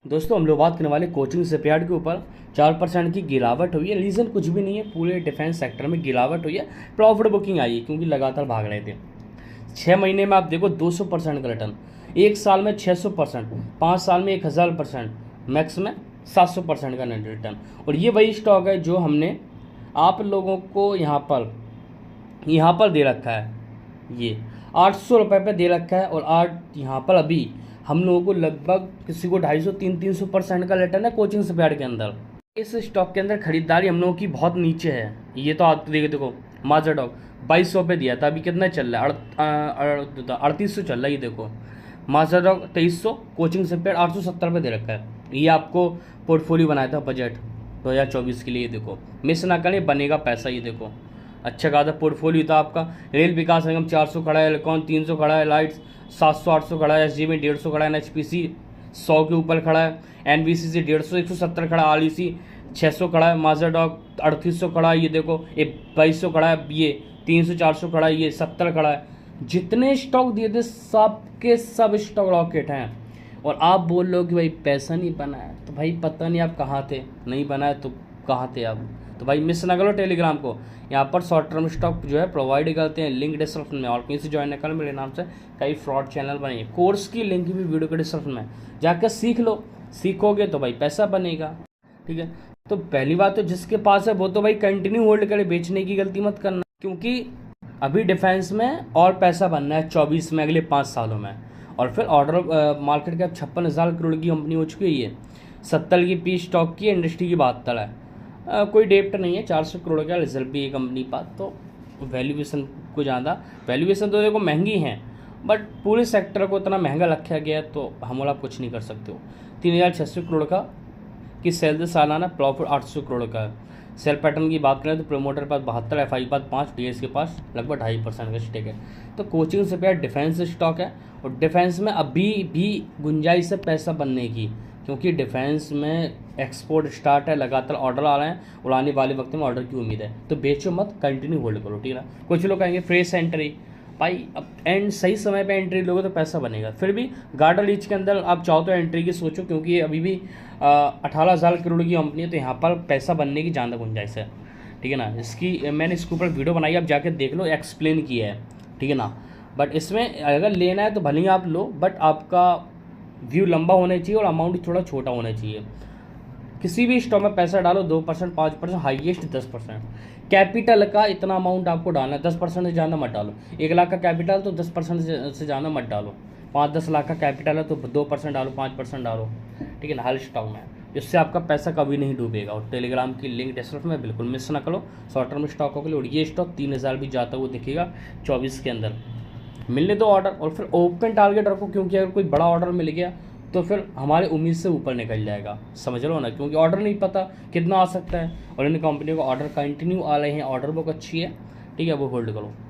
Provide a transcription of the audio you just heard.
दोस्तों हम लोग बात करने वाले कोचिंग शिपयार्ड के ऊपर। 4% की गिरावट हुई है। रीज़न कुछ भी नहीं है, पूरे डिफेंस सेक्टर में गिरावट हुई है। प्रॉफिट बुकिंग आई है क्योंकि लगातार भाग रहे थे। 6 महीने में आप देखो 200% का रिटर्न, एक साल में 600%, 5 साल में 1000%, मैक्स में 700% का नेट रिटर्न। और ये वही स्टॉक है जो हमने आप लोगों को यहाँ पर दे रखा है। ये 800 रुपये पे दे रखा है और आज यहाँ पर अभी हम लोगों को लगभग किसी को 250-300% का रिटर्न है कोचिंग शिपयार्ड के अंदर। इस स्टॉक के अंदर खरीदारी हम लोगों की बहुत नीचे है। ये तो आप देखो माजाडॉक 2200 पे दिया था, अभी कितना चल रहा है? 3800 चल रहा है। ये देखो माजाडॉक 2300, कोचिंग शिपयार्ड 870 पे दे रखा है। ये आपको पोर्टफोलियो बनाया था बजट 2024 के लिए। ये देखो मिस ना करें, बनेगा पैसा। ये देखो अच्छा खासा पोर्टफोलियो था आपका। रेल विकास निगम 400 खड़ा है, इलेक्ट्रॉन 300 खड़ा है, लाइट्स 700-800 खड़ा है, एसजीवी 150 खड़ा है, एनएचपीसी 100 के ऊपर खड़ा है, एनबीसीसी 150 170 खड़ा है, आरईसी 600 खड़ा है, माजाडॉक 3800 खड़ा है। ये देखो ये 2200 खड़ा है, ये 300-400 खड़ा है, ये 70 खड़ा है। जितने स्टॉक दिए थे सब के सब स्टॉक रॉकेट हैं। और आप बोल रहे हो कि भाई पैसा नहीं बना है, तो भाई पता नहीं आप कहाँ थे, नहीं बना है तो कहाँ थे आप। तो भाई मिस ना करो टेलीग्राम को, यहाँ पर शॉर्ट टर्म स्टॉक जो है प्रोवाइड करते हैं, लिंक डिस्क्रिप्शन में। और कहीं से ज्वाइन न करें, मेरे नाम से कई फ्रॉड चैनल बने हैं, कोर्स की लिंक भी वीडियो के डिस्क्रिप्शन में, जाकर सीख लो। सीखोगे तो भाई पैसा बनेगा, ठीक है। तो पहली बात तो जिसके पास है वो तो भाई कंटिन्यू होल्ड करे, बेचने की गलती मत करना, क्योंकि अभी डिफेंस में और पैसा बनना है 24 में, अगले 5 सालों में। और फिर ऑर्डर मार्केट कैप 56,000 करोड़ की कंपनी हो चुकी है। ये 70 की पी स्टॉक की, इंडस्ट्री की 72 है। कोई डेप्ट नहीं है, 400 करोड़ का रिजल्ट भी है कंपनी का। तो वैल्यूएशन को ज़्यादा, वैल्यूएशन तो देखो महंगी हैं, बट पूरे सेक्टर को इतना महंगा रखा गया है तो हम लोग कुछ नहीं कर सकते हो। 3600 करोड़ का की सेल सालाना, प्रॉफिट 800 करोड़ का है। सेल पैटर्न की बात करें तो प्रमोटर के पास 72, एफ आई पास 5, डीएस के पास लगभग 2.5% का स्टेक है। तो कोचिंग से पैर डिफेंस स्टॉक है, और डिफेंस में अभी भी गुंजाइश है पैसा बनने की, क्योंकि डिफेंस में एक्सपोर्ट स्टार्ट है, लगातार ऑर्डर आ रहे हैं और आने वाले वक्त में ऑर्डर की उम्मीद है। तो बेचो मत, कंटिन्यू होल्ड करो, ठीक है ना। कुछ लोग कहेंगे फ्रेश एंट्री, भाई अब एंड सही समय पे एंट्री लोगे तो पैसा बनेगा। फिर भी गार्डन रीच के अंदर आप चाहो तो एंट्री की सोचो, क्योंकि ये अभी भी 18,000 करोड़ की कंपनी है, तो यहाँ पर पैसा बनने की ज़्यादा गुंजाइश है, ठीक है ना। इसकी मैंने इसके ऊपर वीडियो बनाई, आप जाके देख लो, एक्सप्लेन किया है, ठीक है ना। बट इसमें अगर लेना है तो भले ही आप लो, बट आपका व्यू लंबा होना चाहिए और अमाउंट थोड़ा छोटा होना चाहिए। किसी भी स्टॉक में पैसा डालो 2%, 5%, हाईएस्ट 10%। कैपिटल का इतना अमाउंट आपको डालना है, 10% से ज़्यादा मत डालो। 1 लाख का कैपिटल तो 10% से ज़्यादा मत डालो। 5-10 लाख का कैपिटल है तो 2% डालो, 5% डालो, ठीक है ना, हर स्टॉक में। इससे आपका पैसा कभी नहीं डूबेगा। और टेलीग्राम की लिंक डिस्क्रिप्शन में बिल्कुल मिस ना करो शॉर्ट टर्म स्टॉकों के लिए। और ये स्टॉक 3000 भी जाता हुआ दिखेगा 24 के अंदर। मिलने दो ऑर्डर, और फिर ओपन टारगेट रखो, क्योंकि अगर कोई बड़ा ऑर्डर मिल गया तो फिर हमारे उम्मीद से ऊपर निकल जाएगा, समझ लो ना, क्योंकि ऑर्डर नहीं पता कितना आ सकता है। और इन कंपनियों को ऑर्डर कंटिन्यू आ रहे हैं, ऑर्डर बुक अच्छी है, ठीक है, वो होल्ड करो।